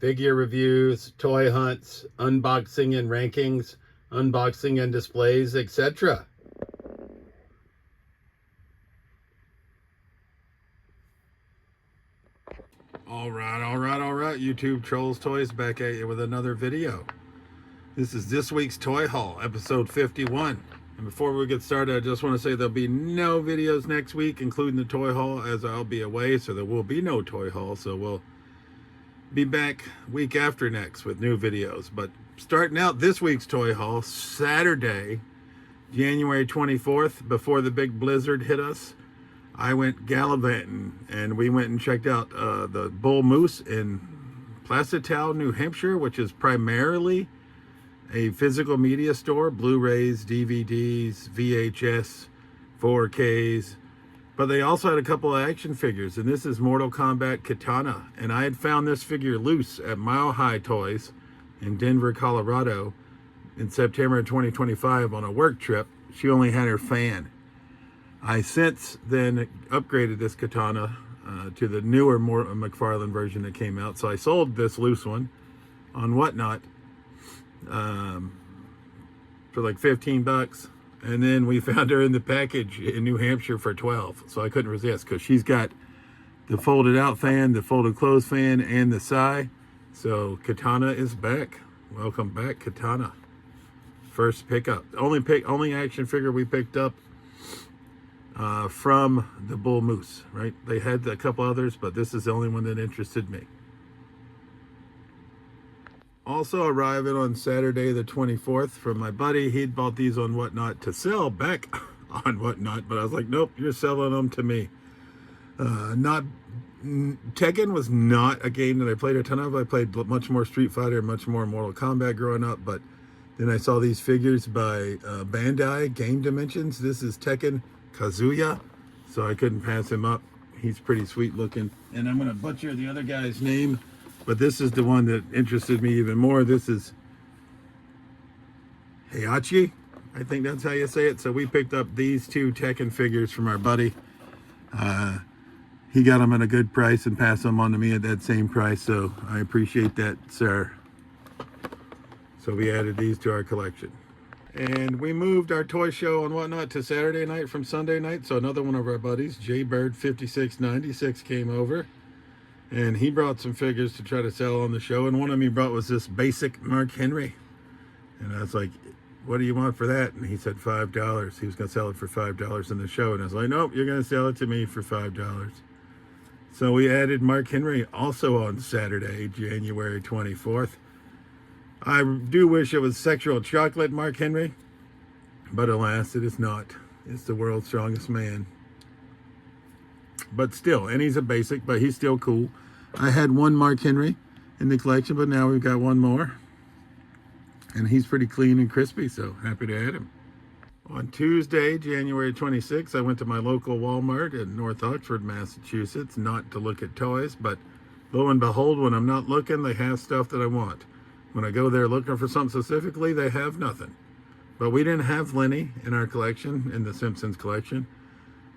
figure reviews, toy hunts, unboxing and rankings, unboxing and displays, etc. All right, YouTube Trolls Toys back at you with another video. This is this week's Toy Haul, episode 51. And before we get started, I just want to say there'll be no videos next week, including the Toy Haul, as I'll be away, so there will be no Toy Haul. So we'll be back week after next with new videos. But starting out this week's Toy Haul, Saturday, January 24th, before the big blizzard hit us, I went gallivanting, and we went and checked out the Bull Moose in Plaistow, New Hampshire, which is primarily a physical media store, Blu-rays, DVDs, VHS, 4Ks, but they also had a couple of action figures, and this is Mortal Kombat Katana, and I had found this figure loose at Mile High Toys in Denver, Colorado in September of 2025 on a work trip. She only had her fan. I since then upgraded this katana to the newer, more McFarlane version that came out. So I sold this loose one on Whatnot for like 15 bucks. And then we found her in the package in New Hampshire for 12. So I couldn't resist because she's got the folded out fan, the folded clothes fan, and the Sai. So Katana is back. Welcome back, Katana. First pickup. Only action figure we picked up from the Bull Moose, right? They had a couple others, but this is the only one that interested me. Also arriving on Saturday the 24th from my buddy. He'd bought these on Whatnot to sell back on Whatnot, but I was like, nope, you're selling them to me. Tekken was not a game that I played a ton of. I played much more Street Fighter, much more Mortal Kombat growing up, but then I saw these figures by Bandai Game Dimensions. This is Tekken Kazuya, so I couldn't pass him up. He's pretty sweet looking, and I'm gonna butcher the other guy's name, but this is the one that interested me even more. This is Heihachi, I think that's how you say it. So we picked up these two Tekken figures from our buddy. He got them at a good price and passed them on to me at that same price, so I appreciate that, sir. So we added these to our collection. And we moved our toy show and Whatnot to Saturday night from Sunday night. So another one of our buddies, Jaybird5696, came over. And he brought some figures to try to sell on the show. And one of them he brought was this basic Mark Henry. And I was like, what do you want for that? And he said $5. He was going to sell it for $5 in the show. And I was like, nope, you're going to sell it to me for $5. So we added Mark Henry also on Saturday, January 24th. I do wish it was sexual chocolate Mark Henry, but alas, it is not. It's the world's strongest man. But still, and he's a basic, but he's still cool. I had one Mark Henry in the collection, but now we've got one more. And he's pretty clean and crispy, so happy to add him. On Tuesday, January 26th, I went to my local Wal-Mart in North Oxford, Massachusetts, not to look at toys, but lo and behold, when I'm not looking, they have stuff that I want. When I go there looking for something specifically, they have nothing. But we didn't have Lenny in our collection, in the Simpsons collection.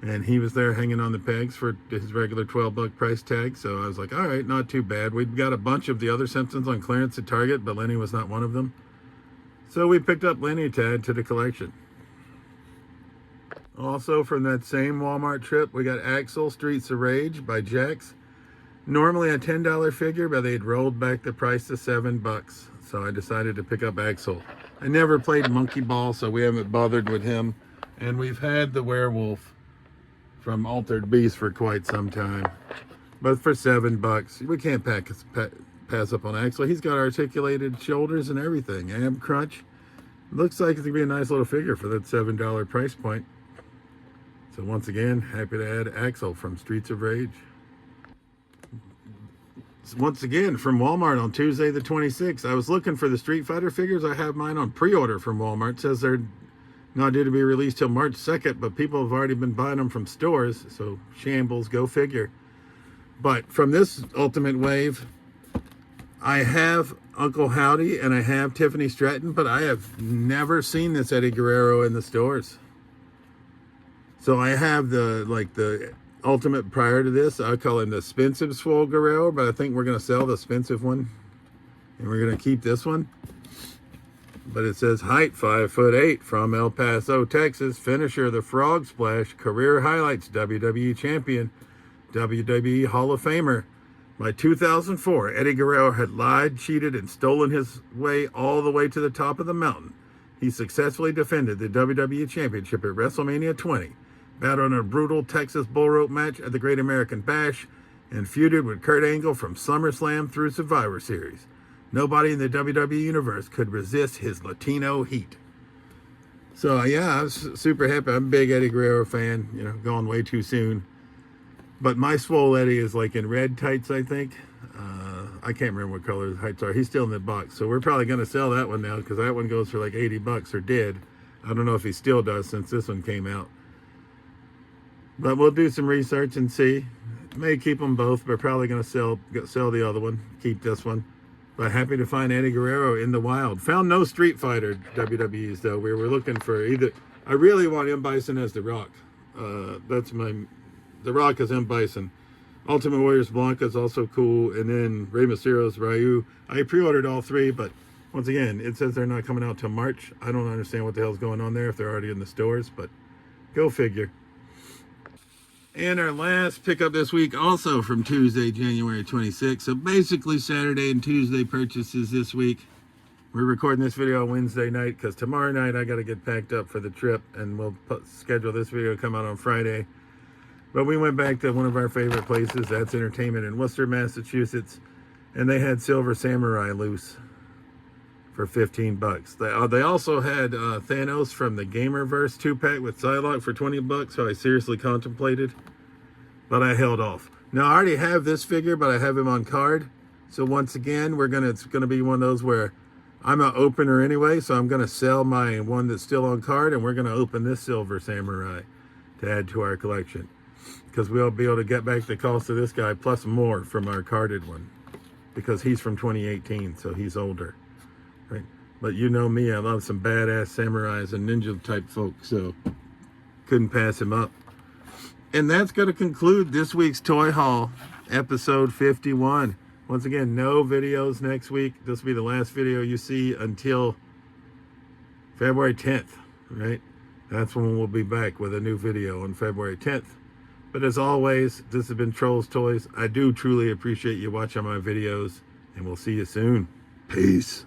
And he was there hanging on the pegs for his regular 12-buck price tag. So I was like, all right, not too bad. We've got a bunch of the other Simpsons on clearance at Target, but Lenny was not one of them. So we picked up Lenny to add to the collection. Also from that same Walmart trip, we got Axel Streets of Rage by Jax. Normally a $10 figure, but they'd rolled back the price to $7. So I decided to pick up Axel. I never played Monkey Ball, so we haven't bothered with him. And we've had the werewolf from Altered Beast for quite some time. But for $7, we can't pass up on Axel. He's got articulated shoulders and everything. Ab crunch. Looks like it's going to be a nice little figure for that $7 price point. So once again, happy to add Axel from Streets of Rage. Once again, from Walmart on Tuesday the 26th. I was looking for the Street Fighter figures. I have mine on pre-order from Walmart. It says they're not due to be released till March 2nd, but people have already been buying them from stores. So shambles, go figure. But from this Ultimate Wave, I have Uncle Howdy and I have Tiffany Stratton, but I have never seen this Eddie Guerrero in the stores. So I have the Ultimate prior to this. I call him the expensive Swole Guerrero, but I think we're going to sell the expensive one And we're going to keep this one. But it says height 5'8" from El Paso, Texas. Finisher, the Frog Splash. Career highlights, WWE Champion. WWE Hall of Famer. By 2004, Eddie Guerrero had lied, cheated, and stolen his way all the way to the top of the mountain. He successfully defended the WWE Championship at WrestleMania 20, battled in a brutal Texas bull rope match at the Great American Bash, and feuded with Kurt Angle from SummerSlam through Survivor Series. Nobody in the WWE Universe could resist his Latino heat. So, yeah, I was super happy. I'm a big Eddie Guerrero fan, you know, gone way too soon. But my Swole Eddie is like in red tights, I think. I can't remember what color the tights are. He's still in the box. So we're probably going to sell that one now because that one goes for like $80 or did. I don't know if he still does since this one came out. But we'll do some research and see. May keep them both, but probably going to sell the other one. Keep this one. But happy to find Eddie Guerrero in the wild. Found no Street Fighter WWEs though. We were looking for either. I really want M. Bison as The Rock. The Rock is M. Bison. Ultimate Warrior's Blanca is also cool. And then Rey Mysterio's Ryu. I pre-ordered all three, but once again, it says they're not coming out till March. I don't understand what the hell's going on there if they're already in the stores, but go figure. And our last pickup this week, also from Tuesday, January 26th. So basically Saturday and Tuesday purchases this week. We're recording this video on Wednesday night because tomorrow night I got to get packed up for the trip, and we'll schedule this video to come out on Friday. But we went back to one of our favorite places, that's Entertainment in Worcester, Massachusetts, and they had Silver Samurai loose for $15. They also had Thanos from the Gamerverse 2-pack with Psylocke for $20, so I seriously contemplated, but I held off. Now I already have this figure, but I have him on card. So once again, it's gonna be one of those where I'm an opener anyway, so I'm gonna sell my one that's still on card, and we're gonna open this Silver Samurai to add to our collection, because we'll be able to get back the cost of this guy plus more from our carded one, because he's from 2018, so he's older, right? But you know me, I love some badass samurais and ninja type folk, so couldn't pass him up. And that's going to conclude this week's Toy Haul, episode 51. Once again, no videos next week. This will be the last video you see until February 10th, right? That's when we'll be back with a new video on February 10th. But as always, this has been Trolls Toys. I do truly appreciate you watching my videos, and we'll see you soon. Peace.